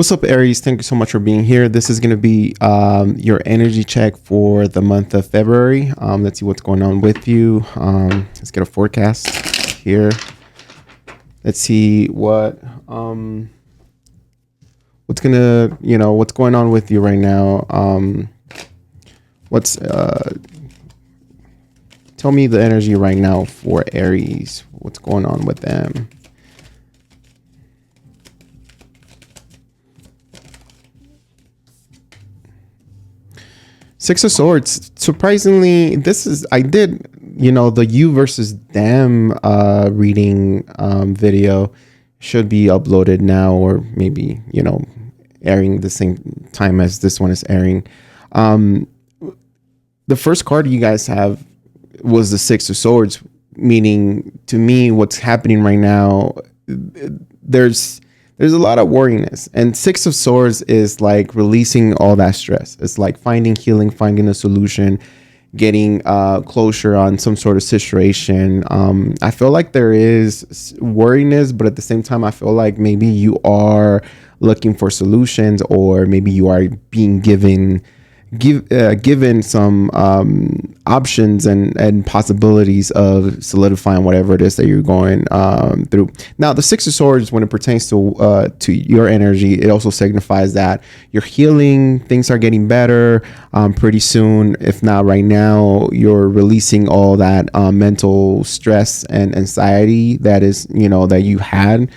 What's up, Aries? Thank you so much for being here. This is going to be your energy check for the month of February. Let's see what's going on with you. Let's get a forecast here. Let's see what's going on with you right now. Tell me the energy right now for Aries. What's going on with them? Six of Swords. Surprisingly, I did, the you versus them reading video should be uploaded now, or maybe, airing the same time as this one is airing. The first card you guys have was the Six of Swords, meaning to me what's happening right now, there's a lot of worriness, and Six of Swords is like releasing all that stress. It's like finding healing, finding a solution, getting closure on some sort of situation. I feel like there is worriness, but at the same time, I feel like maybe you are looking for solutions, or maybe you are being given some options and possibilities of solidifying whatever it is that you're going through. Now, the Six of Swords, when it pertains to your energy, it also signifies that you're healing. Things are getting better pretty soon. If not right now, you're releasing all that mental stress and anxiety that is, that you had,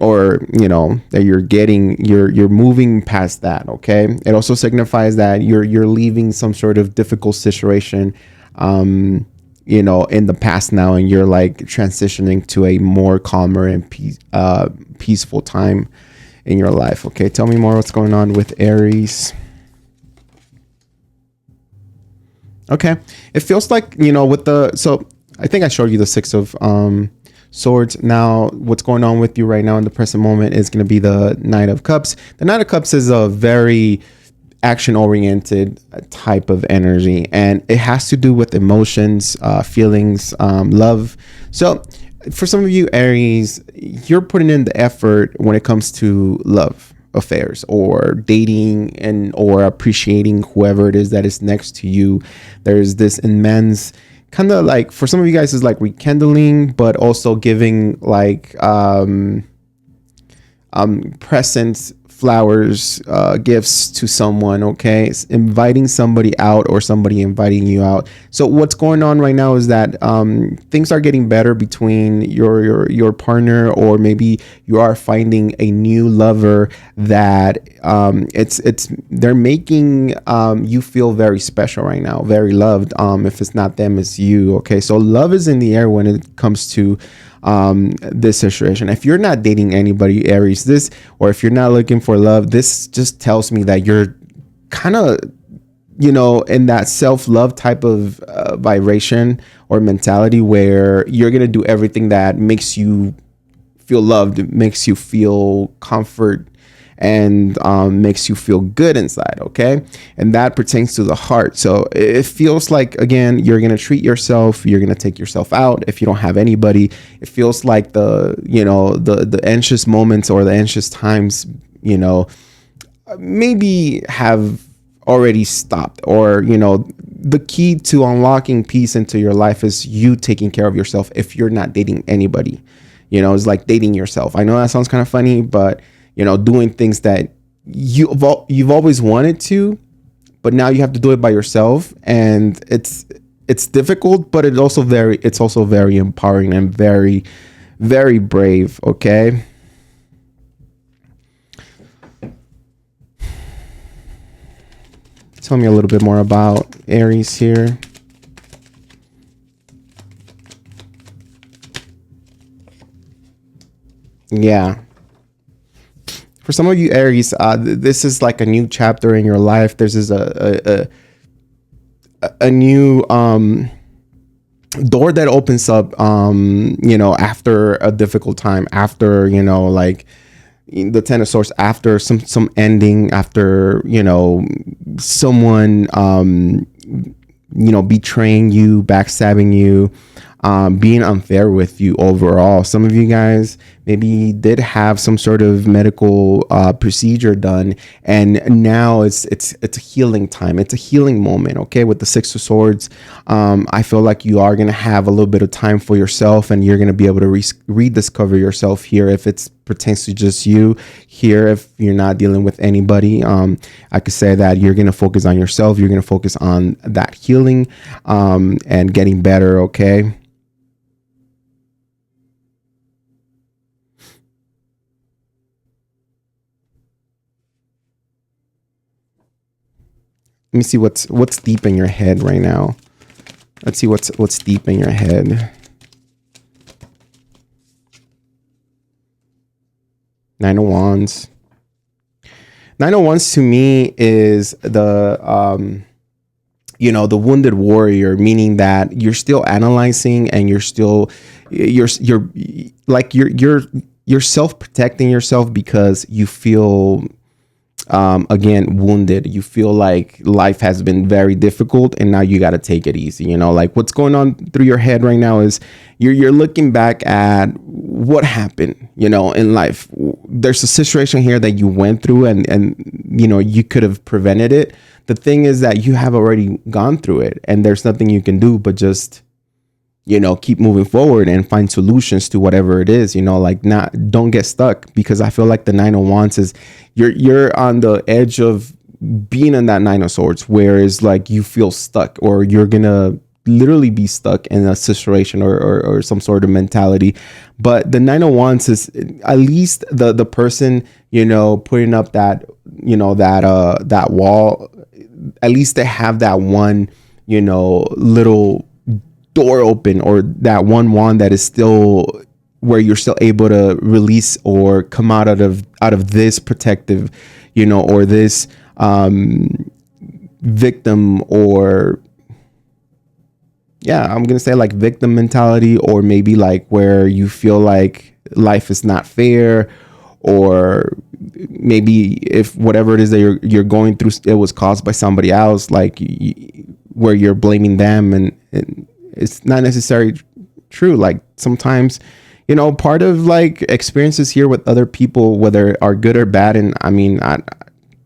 or that you're moving past that. Okay, it also signifies that you're leaving some sort of difficult situation in the past now, and you're like transitioning to a more calmer and peaceful time in your life. Okay, tell me more what's going on with Aries. Okay, it feels like so I think I showed you the Six of Swords. Now, what's going on with you right now in the present moment is going to be the Knight of Cups. The Knight of Cups is a very action-oriented type of energy, and it has to do with emotions, feelings, love. So for some of you Aries, you're putting in the effort when it comes to love affairs, or dating, or appreciating whoever it is that is next to you. There's this immense kind of like, for some of you guys, is like rekindling, but also giving like presents, flowers, gifts to someone. Okay, it's inviting somebody out, or somebody inviting you out. So what's going on right now is that things are getting better between your partner, or maybe you are finding a new lover that they're making you feel very special right now, very loved. If it's not them, it's you. Okay, so love is in the air when it comes to this situation. If you're not dating anybody, Aries, or if you're not looking for love, this just tells me that you're kind of in that self-love type of vibration or mentality, where you're gonna do everything that makes you feel loved, makes you feel comfort, and makes you feel good inside. Okay, and that pertains to the heart. So it feels like, again, you're gonna treat yourself, you're gonna take yourself out if you don't have anybody. It feels like the anxious moments, or the anxious times, maybe have already stopped, or the key to unlocking peace into your life is you taking care of yourself. If you're not dating anybody, it's like dating yourself. I know that sounds kind of funny, but doing things that you've always wanted to, but now you have to do it by yourself, and it's difficult, but it's also very empowering and very, very brave. Okay. Tell me a little bit more about Aries here. Yeah. For some of you Aries, this is like a new chapter in your life. This is a new door that opens up, after a difficult time, after, like the Ten of Swords, after some ending, after, someone, betraying you, backstabbing you. being unfair with you overall. Some of you guys maybe did have some sort of medical procedure done, and now it's a healing time. It's a healing moment. Okay, with the Six of Swords, I feel like you are gonna have a little bit of time for yourself, and you're gonna be able to rediscover yourself here. If it's pertains to just you here, if you're not dealing with anybody, I could say that you're gonna focus on yourself. You're gonna focus on that healing and getting better. Okay. Let me see what's deep in your head right now. Let's see what's deep in your head. Nine of Wands. Nine of Wands to me is the the wounded warrior, meaning that you're still analyzing and you're self-protecting yourself because you feel again wounded. You feel like life has been very difficult and now you got to take it easy. Like what's going on through your head right now is you're looking back at what happened in life. There's a situation here that you went through and you could have prevented it. The thing is that you have already gone through it and there's nothing you can do but just keep moving forward and find solutions to whatever it is, don't get stuck, because I feel like the Nine of Wands is you're on the edge of being in that Nine of Swords, whereas like you feel stuck, or you're gonna literally be stuck in a situation or some sort of mentality. But the Nine of Wands is at least the person, putting up that, that wall, at least they have that one, little door open, or that one wand that is still where you're still able to release or come out of this protective, or this victim, or I'm gonna say like victim mentality, or maybe like where you feel like life is not fair, or maybe if whatever it is that you're going through, it was caused by somebody else, like where you're blaming them, and it's not necessarily true. Like sometimes, part of like experiences here with other people, whether are good or bad, and I mean,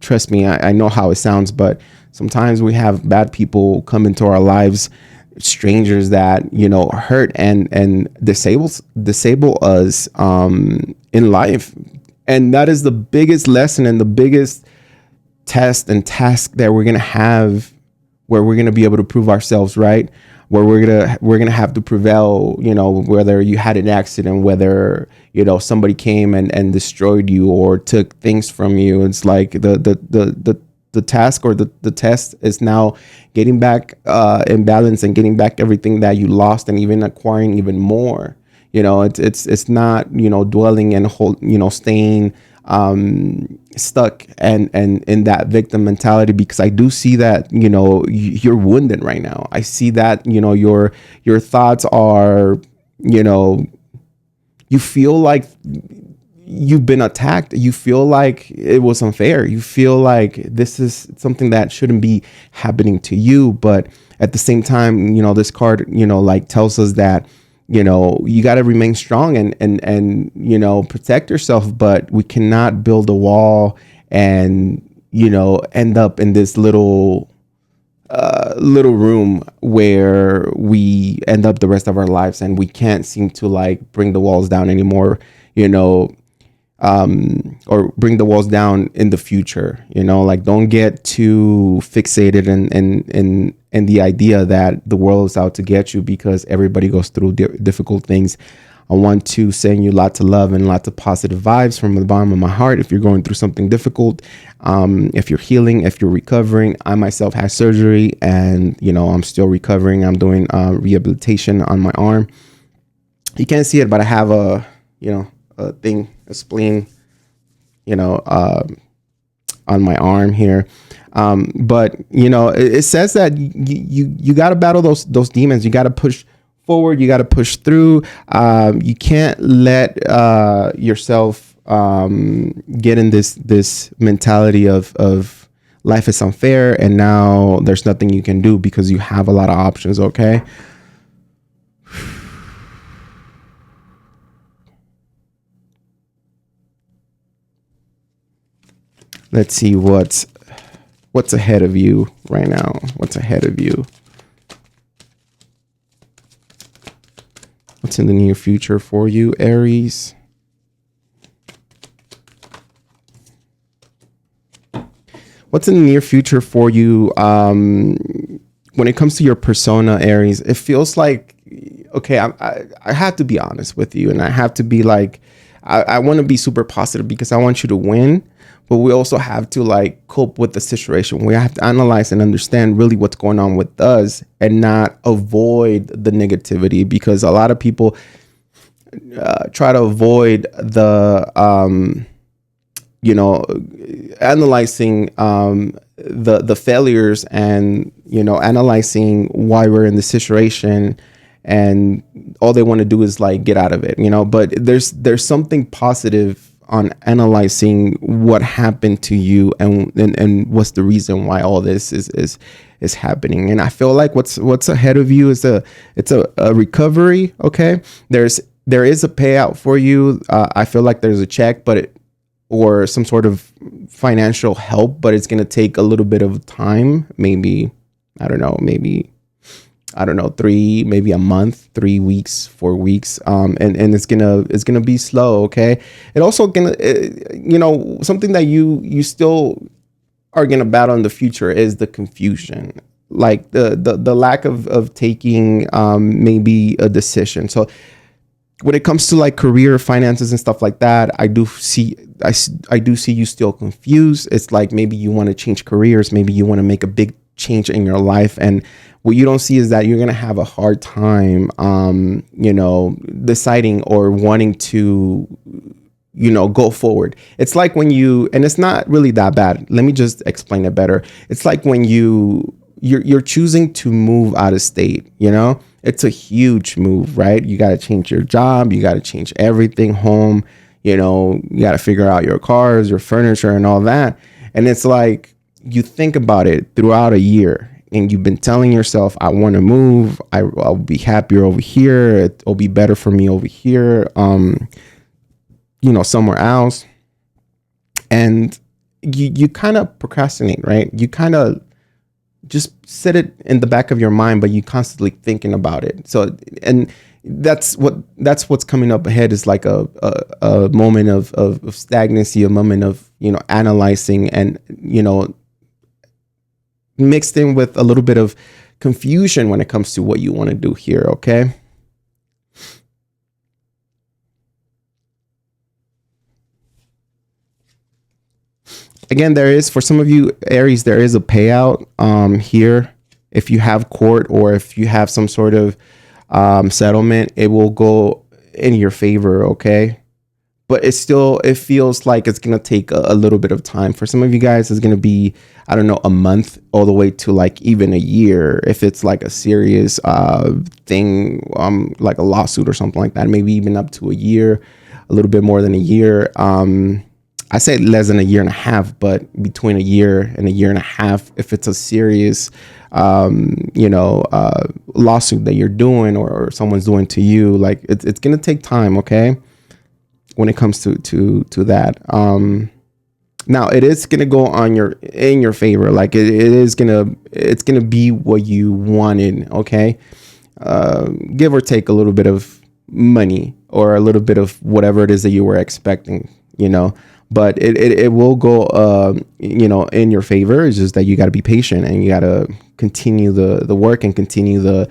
trust me, I know how it sounds, but sometimes we have bad people come into our lives, strangers that hurt and disable us in life. And that is the biggest lesson and the biggest test and task that we're gonna have, where we're gonna be able to prove ourselves right, where we're gonna have to prevail, whether you had an accident, whether somebody came and destroyed you or took things from you. It's like the task or the test is now getting back in balance and getting back everything that you lost, and even acquiring even more. It's not dwelling and staying stuck and in that victim mentality, because I do see that you're wounded right now. I see that your thoughts are you feel like you've been attacked. You feel like it was unfair. You feel like this is something that shouldn't be happening to you. But at the same time, this card like tells us that you got to remain strong and protect yourself, but we cannot build a wall and end up in this little room where we end up the rest of our lives, and we can't seem to like bring the walls down anymore, or bring the walls down in the future. Like don't get too fixated in the idea that the world is out to get you, because everybody goes through difficult things. I want to send you lots of love and lots of positive vibes from the bottom of my heart. If you're going through something difficult, if you're healing, if you're recovering, I myself had surgery and, I'm still recovering. I'm doing rehabilitation on my arm. You can't see it, but I have a spleen, on my arm here. But it says that you got to battle those demons. You got to push forward. You got to push through. You can't let yourself get in this mentality of life is unfair and now there's nothing you can do, because you have a lot of options. Okay. Let's see what's ahead of you right now. What's ahead of you? What's in the near future for you, Aries? What's in the near future for you? When it comes to your persona, Aries, it feels like, okay, I have to be honest with you, and I have to be like, I want to be super positive because I want you to win, but we also have to like cope with the situation. We have to analyze and understand really what's going on with us and not avoid the negativity, because a lot of people try to avoid the, analyzing the failures and, analyzing why we're in the situation, and all they want to do is like get out of it, but there's something positive on analyzing what happened to you and what's the reason why all this is happening. And I feel like what's ahead of you is it's a recovery. Okay. There is a payout for you. I feel like there's a check, or some sort of financial help, but it's going to take a little bit of time. Maybe, maybe a month, 3 weeks, 4 weeks. And it's gonna be slow. Okay. It also gonna, something that you still are gonna battle in the future is the confusion, like the lack of taking maybe a decision. So when it comes to like career, finances, and stuff like that, I do see you still confused. It's like maybe you want to change careers, maybe you want to make a big change in your life, and what you don't see is that you're gonna have a hard time, deciding or wanting to, go forward. It's like when and it's not really that bad. Let me just explain it better. It's like when you're choosing to move out of state. It's a huge move, right? You got to change your job. You got to change everything, home. You got to figure out your cars, your furniture, and all that. And it's like you think about it throughout a year, and you've been telling yourself, I want to move. I'll be happier over here. It'll be better for me over here, somewhere else. And you kind of procrastinate, right? You kind of just set it in the back of your mind, but you constantly thinking about it. So, and that's what's coming up ahead, is like a moment of stagnancy, a moment of, analyzing, and, mixed in with a little bit of confusion when it comes to what you want to do here. Okay. Again, for some of you, Aries, there is a payout here. If you have court, or if you have some sort of settlement, it will go in your favor. Okay. But it feels like it's going to take a little bit of time. For some of you guys, it's going to be, a month all the way to like even a year. If it's like a serious thing, like a lawsuit or something like that, maybe even up to a year, a little bit more than a year. I say less than a year and a half, but between a year and a half, if it's a serious, lawsuit that you're doing, or someone's doing to you, like it's going to take time. Okay. When it comes to that, now it is going to go in your favor. Like it's going to be what you wanted. Okay. Give or take a little bit of money, or a little bit of whatever it is that you were expecting, but it will go, in your favor. It's just that you got to be patient, and you got to continue the work, and continue the,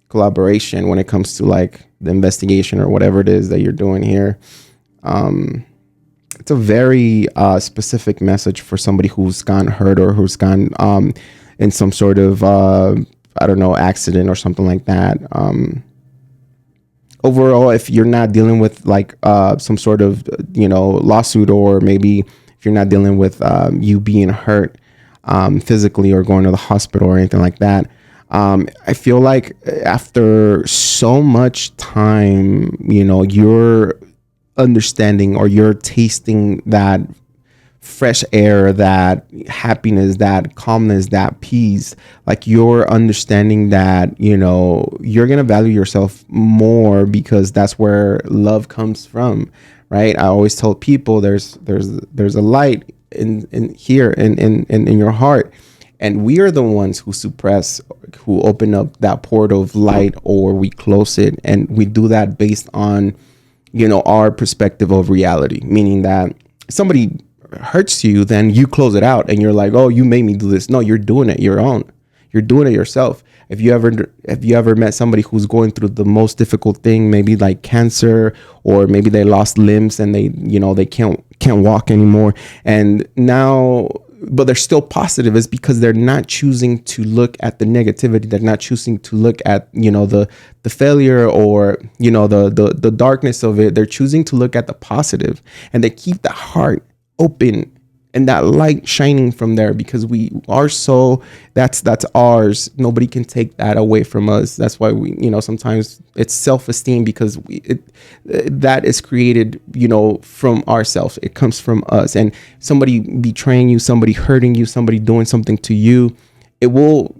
collaboration when it comes to like the investigation or whatever it is that you're doing here. It's a very specific message for somebody who's gone hurt, or who's gone in some sort of, accident or something like that. Overall, if you're not dealing with like some sort of, lawsuit, or maybe if you're not dealing with you being hurt physically, or going to the hospital or anything like that, I feel like after so much time, you're understanding, or you're tasting that fresh air, that happiness, that calmness, that peace. Like you're understanding that, you know, you're going to value yourself more because that's where love comes from, right? I always tell people there's a light in here in your heart, and we are the ones who suppress, who open up that portal of light, or we close it. And we do that based on, you know, our perspective of reality, meaning that somebody hurts you, then you close it out and you're like, oh, you made me do this. No, you're doing it your own. You're doing it yourself. If you ever met somebody who's going through the most difficult thing, maybe like cancer, or maybe they lost limbs and they, you know, they can't walk anymore, and now, but they're still positive, is because they're not choosing to look at the negativity. They're not choosing to look at, you know, the failure, or, you know, the darkness of it. They're choosing to look at the positive, and they keep the heart open and that light shining from there, because we are so, that's ours. Nobody can take that away from us. That's why we, you know, sometimes it's self-esteem, because that is created, you know, from ourselves. It comes from us. And somebody betraying you, somebody hurting you, somebody doing something to you, it will,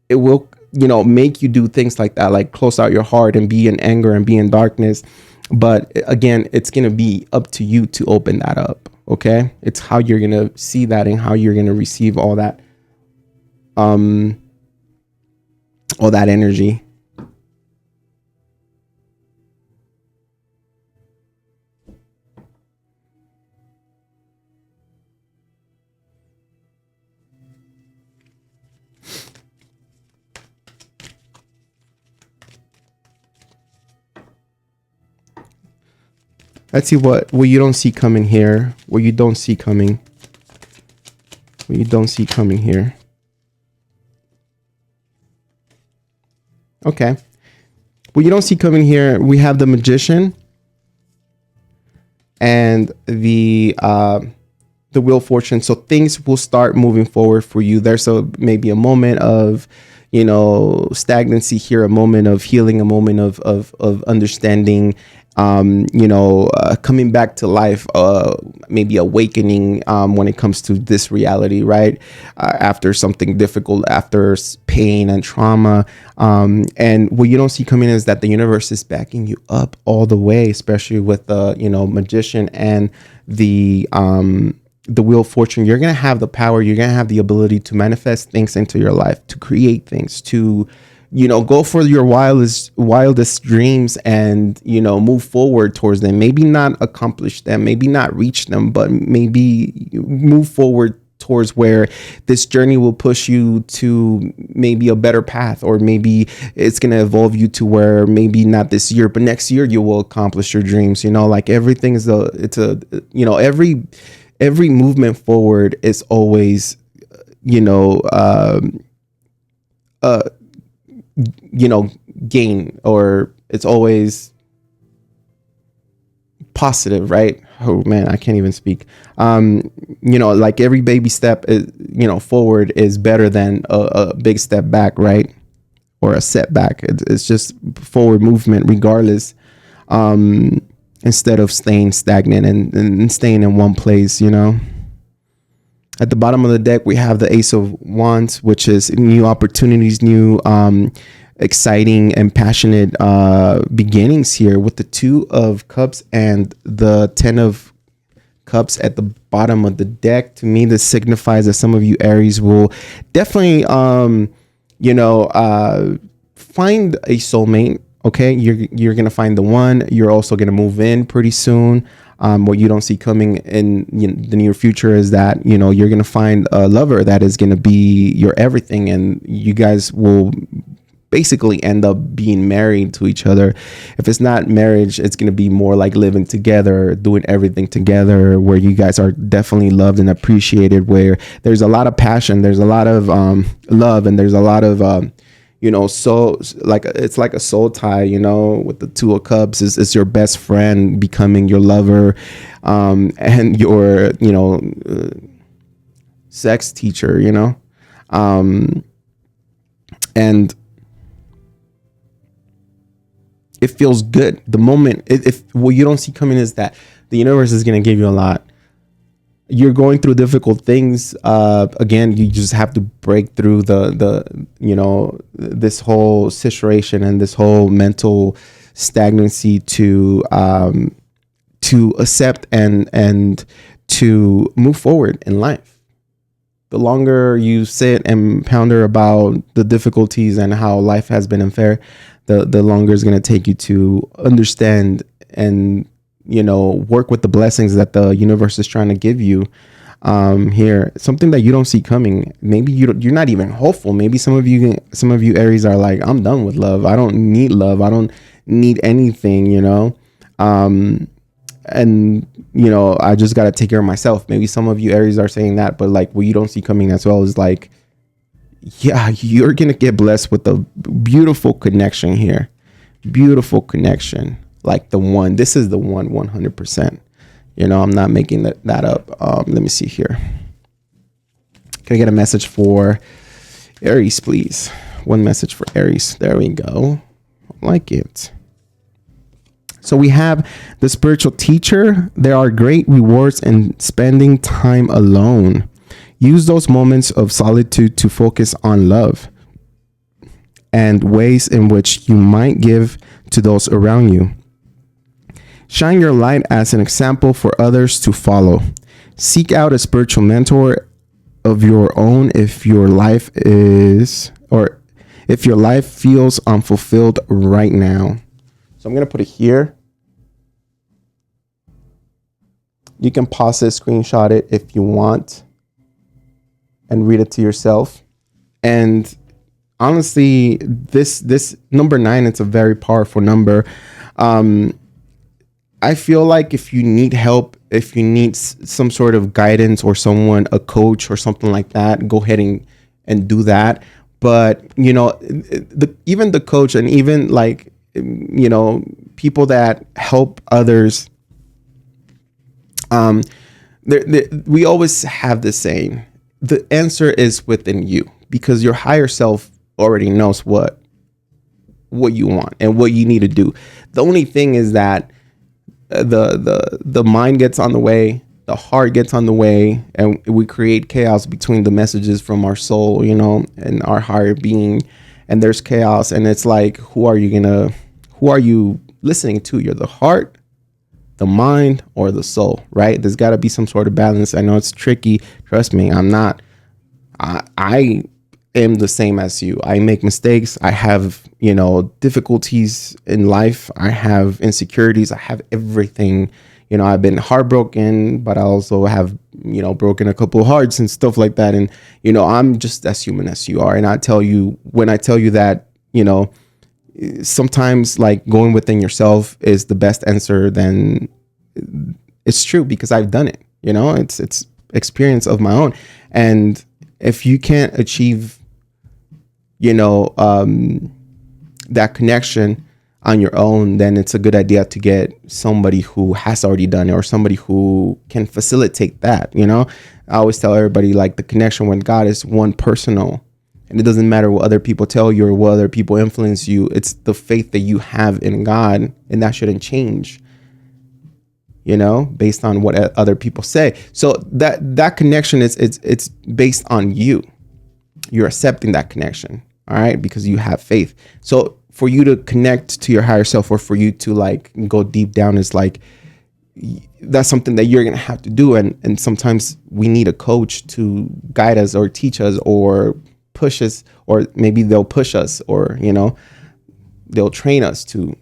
you know, make you do things like that, like close out your heart and be in anger and be in darkness. But again, it's going to be up to you to open that up. Okay. It's how you're going to see that and how you're going to receive all that energy. Let's see what you don't see coming here. What you don't see coming. What you don't see coming here. Okay. What you don't see coming here, we have the Magician and the Wheel of Fortune. So things will start moving forward for you. There's maybe a moment of, you know, stagnancy here, a moment of healing, a moment of understanding, you know, coming back to life, maybe awakening when it comes to this reality, right? After something difficult, after pain and trauma. And what you don't see coming is that the universe is backing you up all the way, especially with the, you know, Magician and the Wheel of Fortune. You're going to have the power. You're going to have the ability to manifest things into your life, to create things, to, you know, go for your wildest dreams and, you know, move forward towards them. Maybe not accomplish them, maybe not reach them, but maybe move forward towards where this journey will push you to maybe a better path, or maybe it's going to evolve you to where maybe not this year, but next year you will accomplish your dreams. You know, like everything is you know, every movement forward is always, you know, you know, gain, or it's always positive, right? Oh man, I can't even speak. You know, like every baby step is, you know, forward is better than a big step back, right? Or a setback. It's just forward movement regardless, instead of staying stagnant and staying in one place, you know. At the bottom of the deck, we have the Ace of Wands, which is new opportunities, new exciting and passionate beginnings here, with the Two of Cups and the Ten of Cups at the bottom of the deck. To me, this signifies that some of you Aries will definitely, you know, find a soulmate. Okay, you're gonna find the one. You're also gonna move in pretty soon. What you don't see coming in, you know, the near future is that, you know, you're going to find a lover that is going to be your everything, and you guys will basically end up being married to each other. If it's not marriage, it's going to be more like living together, doing everything together, where you guys are definitely loved and appreciated, where there's a lot of passion, there's a lot of love, and there's a lot of you know, so like it's like a soul tie, you know, with the Two of Cups is your best friend becoming your lover, and your, you know, sex teacher, you know, and it feels good. The moment, if what you don't see coming is that the universe is going to give you a lot. you're going through difficult things. Again, you just have to break through this whole situation and this whole mental stagnancy to accept and to move forward in life. The longer you sit and ponder about the difficulties and how life has been unfair, the longer it's going to take you to understand and work with the blessings that the universe is trying to give you here. Something that you don't see coming. Maybe you're not even hopeful. Maybe some of you Aries are like, I'm done with love. I don't need love. I don't need anything, and I just got to take care of myself. Maybe some of you Aries are saying that, but like what you don't see coming as well is like, yeah, you're going to get blessed with a beautiful connection here. Beautiful connection. Like the one, this is the one 100%. I'm not making that up. Let me see here. Can I get a message for Aries, please? One message for Aries. There we go. I like it. So we have the spiritual teacher. There are great rewards in spending time alone. Use those moments of solitude to focus on love and ways in which you might give to those around you. Shine your light as an example for others to follow. Seek out a spiritual mentor of your own if your life feels unfulfilled right now. So I'm going to put it here. You can pause it, screenshot it if you want, and read it to yourself. And honestly, this number 9, it's a very powerful number. I feel like if you need help, if you need some sort of guidance or someone, a coach or something like that, go ahead and do that. But, even the coach and even like, people that help others, we always have this saying, the answer is within you, because your higher self already knows what you want and what you need to do. The only thing is that the mind gets on the way, the heart gets on the way, and we create chaos between the messages from our soul, and our higher being, and there's chaos. And it's like, who are you listening to? You're the heart, the mind, or the soul, right? There's got to be some sort of balance. I know it's tricky. Trust me, I am the same as you. I make mistakes. I have, difficulties in life. I have insecurities. I have everything. I've been heartbroken, but I also have, broken a couple of hearts and stuff like that. And, I'm just as human as you are. And when I tell you that, sometimes like going within yourself is the best answer, then it's true, because I've done it. It's experience of my own. And if you can't achieve, that connection on your own, then it's a good idea to get somebody who has already done it, or somebody who can facilitate that. I always tell everybody, like, the connection with God is one personal, and it doesn't matter what other people tell you or what other people influence you. It's the faith that you have in God, and that shouldn't change, based on what other people say. So that connection it's based on you. You're accepting that connection, all right, because you have faith. So for you to connect to your higher self, or for you to like go deep down, is like, that's something that you're going to have to do. And sometimes we need a coach to guide us or teach us or push us, or maybe they'll push us, or, they'll train us to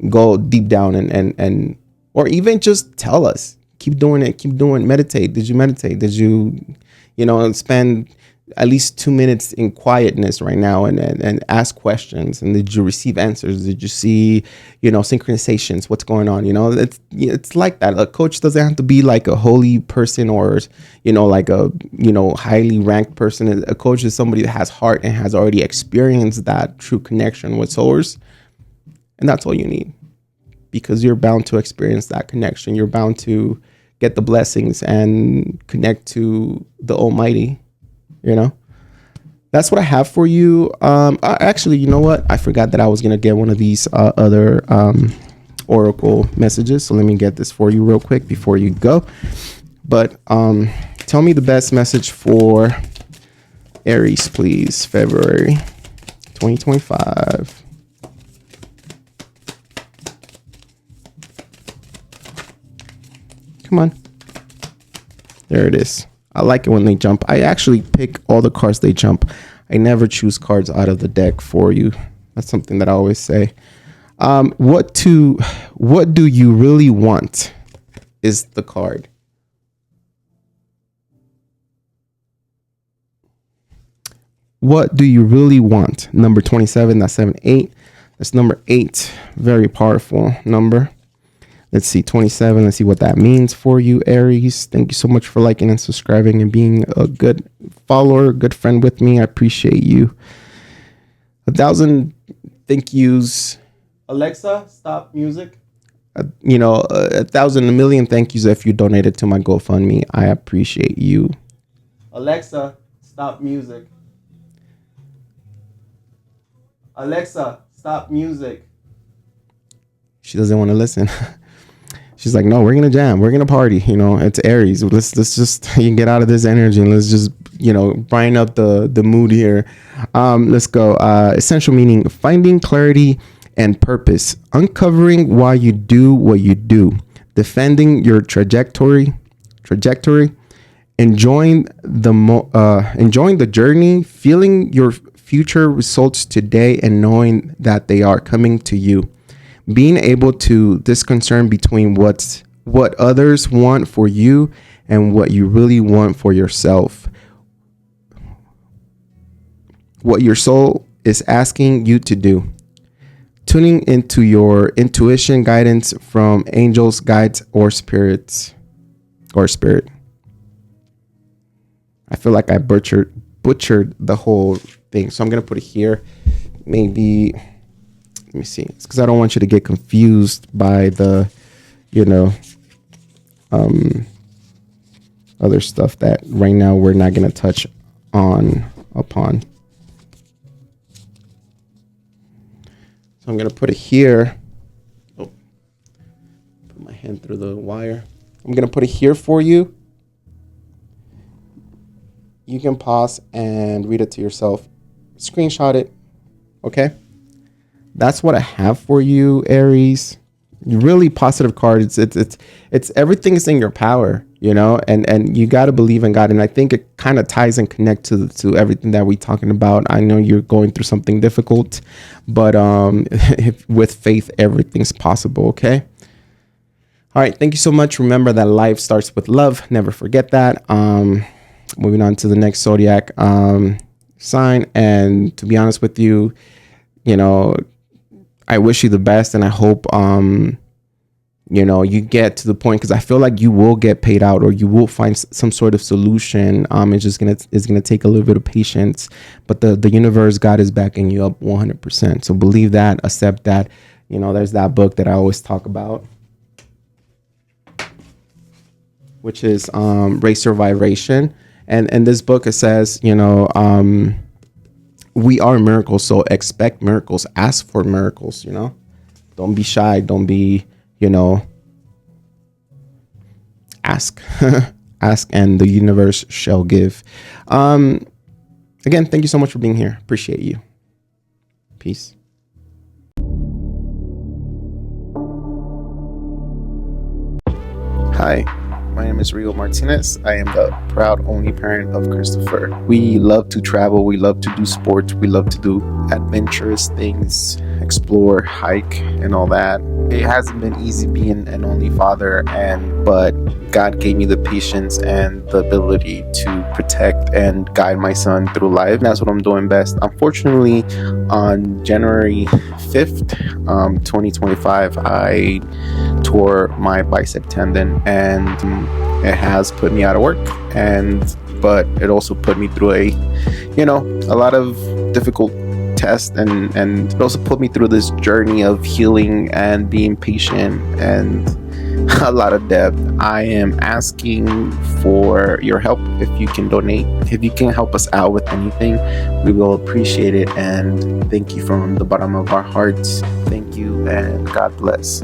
go deep down and, or even just tell us, keep doing it, meditate. Did you meditate? Did you, spend at least 2 minutes in quietness right now and ask questions? And did you receive answers? Did you see, synchronizations? What's going on? It's like that. A coach doesn't have to be like a holy person, or, like a, highly ranked person. A coach is somebody that has heart and has already experienced that true connection with source. And that's all you need, because you're bound to experience that connection. You're bound to get the blessings and connect to the Almighty. That's what I have for you. Actually, you know what? I forgot that I was going to get one of these other oracle messages. So let me get this for you real quick before you go. But tell me the best message for Aries, please. February 2025. Come on. There it is. I like it when they jump. I actually pick all the cards they jump. I never choose cards out of the deck for you. That's something that I always say. What do you really want is the card. What do you really want? Number 27, that's 7, 8. That's number 8. Very powerful number. Let's see, 27. Let's see what that means for you, Aries. Thank you so much for liking and subscribing and being a good follower, good friend with me. I appreciate you. 1,000 thank yous. Alexa, stop music. 1,000, a million thank yous if you donated to my GoFundMe. I appreciate you. Alexa, stop music. Alexa, stop music. She doesn't want to listen. She's like, no, we're gonna jam, we're gonna party. It's Aries. Let's just get out of this energy and let's just brighten up the mood here. Let's go. Essential meaning: finding clarity and purpose, uncovering why you do what you do, defending your trajectory, enjoying the journey, feeling your future results today, and knowing that they are coming to you. Being able to discern between what others want for you and what you really want for yourself. What your soul is asking you to do. Tuning into your intuition, guidance from angels, guides, or spirits, or spirit. I feel like I butchered the whole thing, so I'm gonna put it here. Maybe. Let me see. It's because I don't want you to get confused by the, other stuff that right now we're not going to touch upon. So I'm going to put it here. Oh, put my hand through the wire. I'm going to put it here for you. You can pause and read it to yourself. Screenshot it. Okay? That's what I have for you, Aries. Really positive card. It's everything is in your power, and you got to believe in God. And I think it kind of ties and connects to everything that we're talking about. I know you're going through something difficult, but with faith, everything's possible. Okay. All right. Thank you so much. Remember that life starts with love. Never forget that. Moving on to the next zodiac sign. And to be honest with you, I wish you the best, and I hope you get to the point, because I feel like you will get paid out, or you will find some sort of solution. It's gonna take a little bit of patience, but the universe, God, is backing you up 100%. So believe that, accept that. There's that book that I always talk about, which is Race or Vibration, and this book, it says we are miracles, so expect miracles. Ask for miracles, Don't be shy. Don't be, ask. Ask, and the universe shall give. Again, thank you so much for being here. Appreciate you. Peace. Hi. My name is Rigo Martinez. I am the proud only parent of Christopher. We love to travel. We love to do sports. We love to do adventurous things, explore, hike, and all that. It hasn't been easy being an only father, but God gave me the patience and the ability to protect and guide my son through life. That's what I'm doing best. Unfortunately, on January 5th, 2025, I tore my bicep tendon, and it has put me out of work, but it also put me through a lot of difficult tests, and it also put me through this journey of healing and being patient and a lot of depth. I am asking for your help. If you can donate, if you can help us out with anything, we will appreciate it, and thank you from the bottom of our hearts. Thank you, and God bless.